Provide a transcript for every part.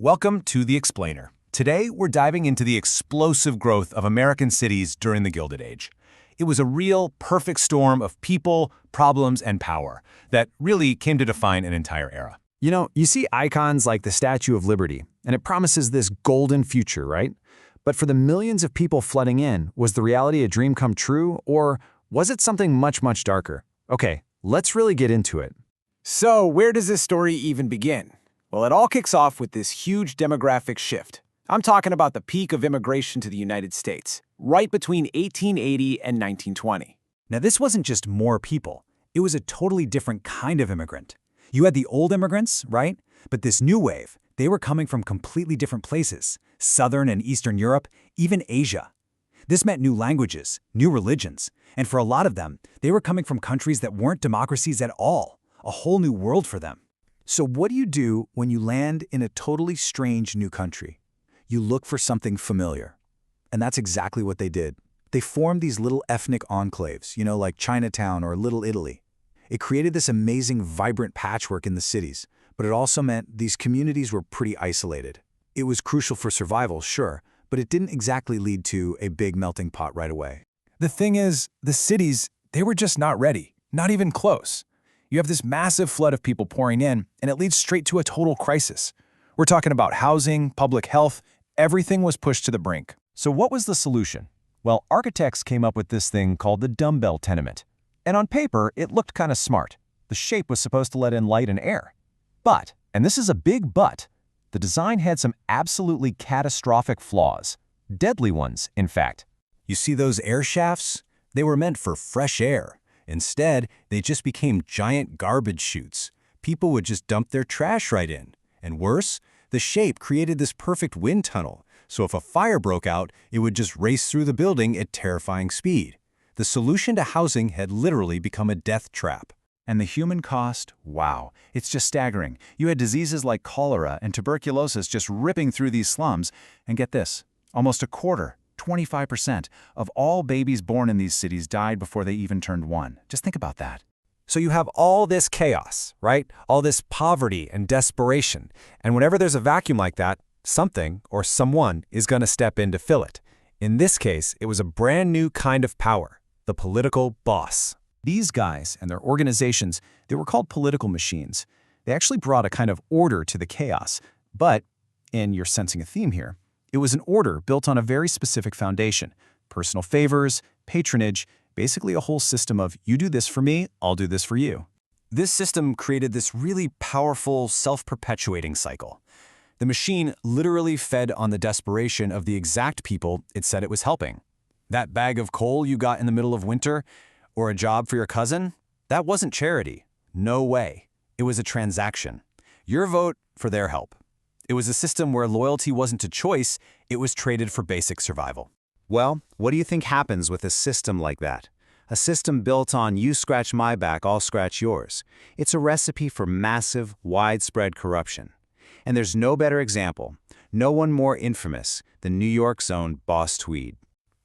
Welcome to The Explainer. Today, we're diving into the explosive growth of American cities during the Gilded Age. It was a real, perfect storm of people, problems, and power that really came to define an entire era. You know, you see icons like the Statue of Liberty, and it promises this golden future, right? But for the millions of people flooding in, was the reality a dream come true, or was it something much, much darker? Okay, let's really get into it. So, where does this story even begin? Well, it all kicks off with this huge demographic shift. I'm talking about the peak of immigration to the United States, right between 1880 and 1920. Now, this wasn't just more people. It was a totally different kind of immigrant. You had the old immigrants, right? But this new wave, they were coming from completely different places. Southern and Eastern Europe, even Asia. This meant new languages, new religions, and for a lot of them, they were coming from countries that weren't democracies at all. A whole new world for them. So what do you do when you land in a totally strange new country? You look for something familiar. And that's exactly what they did. They formed these little ethnic enclaves, like Chinatown or Little Italy. It created this amazing, vibrant patchwork in the cities, but it also meant these communities were pretty isolated. It was crucial for survival, sure, but it didn't exactly lead to a big melting pot right away. The thing is, the cities, they were just not ready, not even close. You have this massive flood of people pouring in, and it leads straight to a total crisis. We're talking about housing, public health, everything was pushed to the brink. So what was the solution? Well, architects came up with this thing called the dumbbell tenement. And on paper, it looked kind of smart. The shape was supposed to let in light and air. But, and this is a big but, the design had some absolutely catastrophic flaws. Deadly ones, in fact. You see those air shafts? They were meant for fresh air. Instead, they just became giant garbage chutes. People would just dump their trash right in. And worse, the shape created this perfect wind tunnel, so if a fire broke out, it would just race through the building at terrifying speed. The solution to housing had literally become a death trap. And the human cost? Wow, it's just staggering. You had diseases like cholera and tuberculosis just ripping through these slums, and get this, almost a quarter, 25% of all babies born in these cities died before they even turned 1. Just think about that. So you have all this chaos, right? All this poverty and desperation. And whenever there's a vacuum like that, something or someone is going to step in to fill it. In this case, it was a brand new kind of power, the political boss. These guys and their organizations, they were called political machines. They actually brought a kind of order to the chaos. But, and you're sensing a theme here, it was an order built on a very specific foundation. Personal favors, patronage, basically a whole system of you do this for me, I'll do this for you. This system created this really powerful, self-perpetuating cycle. The machine literally fed on the desperation of the exact people it said it was helping. That bag of coal you got in the middle of winter, or a job for your cousin, that wasn't charity. No way. It was a transaction. Your vote for their help. It was a system where loyalty wasn't a choice, it was traded for basic survival. Well, what do you think happens with a system like that? A system built on you scratch my back, I'll scratch yours. It's a recipe for massive, widespread corruption. And there's no better example, no one more infamous than New York's own Boss Tweed.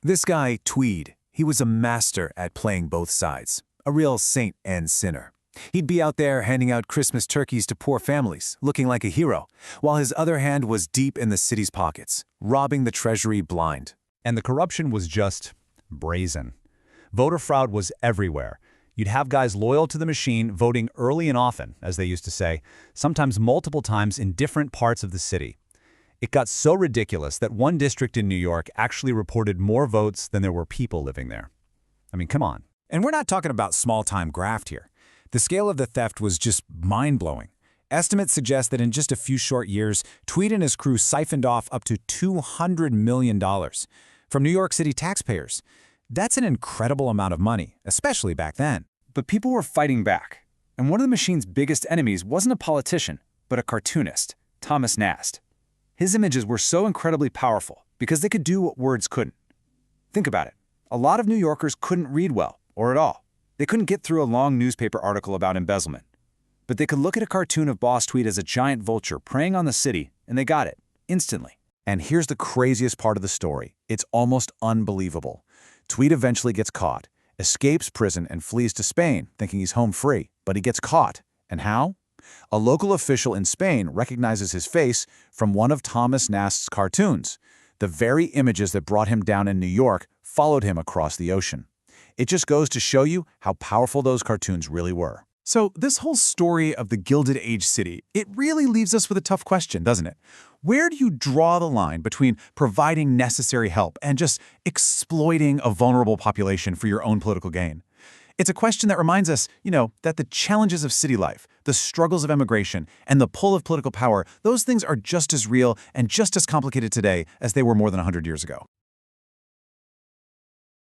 This guy, Tweed, he was a master at playing both sides, a real saint and sinner. He'd be out there handing out Christmas turkeys to poor families, looking like a hero, while his other hand was deep in the city's pockets, robbing the treasury blind. And the corruption was just brazen. Voter fraud was everywhere. You'd have guys loyal to the machine voting early and often, as they used to say, sometimes multiple times in different parts of the city. It got so ridiculous that one district in New York actually reported more votes than there were people living there. I mean, come on. And we're not talking about small-time graft here. The scale of the theft was just mind-blowing. Estimates suggest that in just a few short years, Tweed and his crew siphoned off up to $200 million from New York City taxpayers. That's an incredible amount of money, especially back then. But people were fighting back. And one of the machine's biggest enemies wasn't a politician, but a cartoonist, Thomas Nast. His images were so incredibly powerful because they could do what words couldn't. Think about it. A lot of New Yorkers couldn't read well, or at all. They couldn't get through a long newspaper article about embezzlement. But they could look at a cartoon of Boss Tweed as a giant vulture preying on the city, and they got it, instantly. And here's the craziest part of the story. It's almost unbelievable. Tweed eventually gets caught, escapes prison and flees to Spain, thinking he's home free. But he gets caught. And how? A local official in Spain recognizes his face from one of Thomas Nast's cartoons. The very images that brought him down in New York followed him across the ocean. It just goes to show you how powerful those cartoons really were. So this whole story of the Gilded Age city, it really leaves us with a tough question, doesn't it? Where do you draw the line between providing necessary help and just exploiting a vulnerable population for your own political gain? It's a question that reminds us, that the challenges of city life, the struggles of emigration, and the pull of political power, those things are just as real and just as complicated today as they were more than 100 years ago.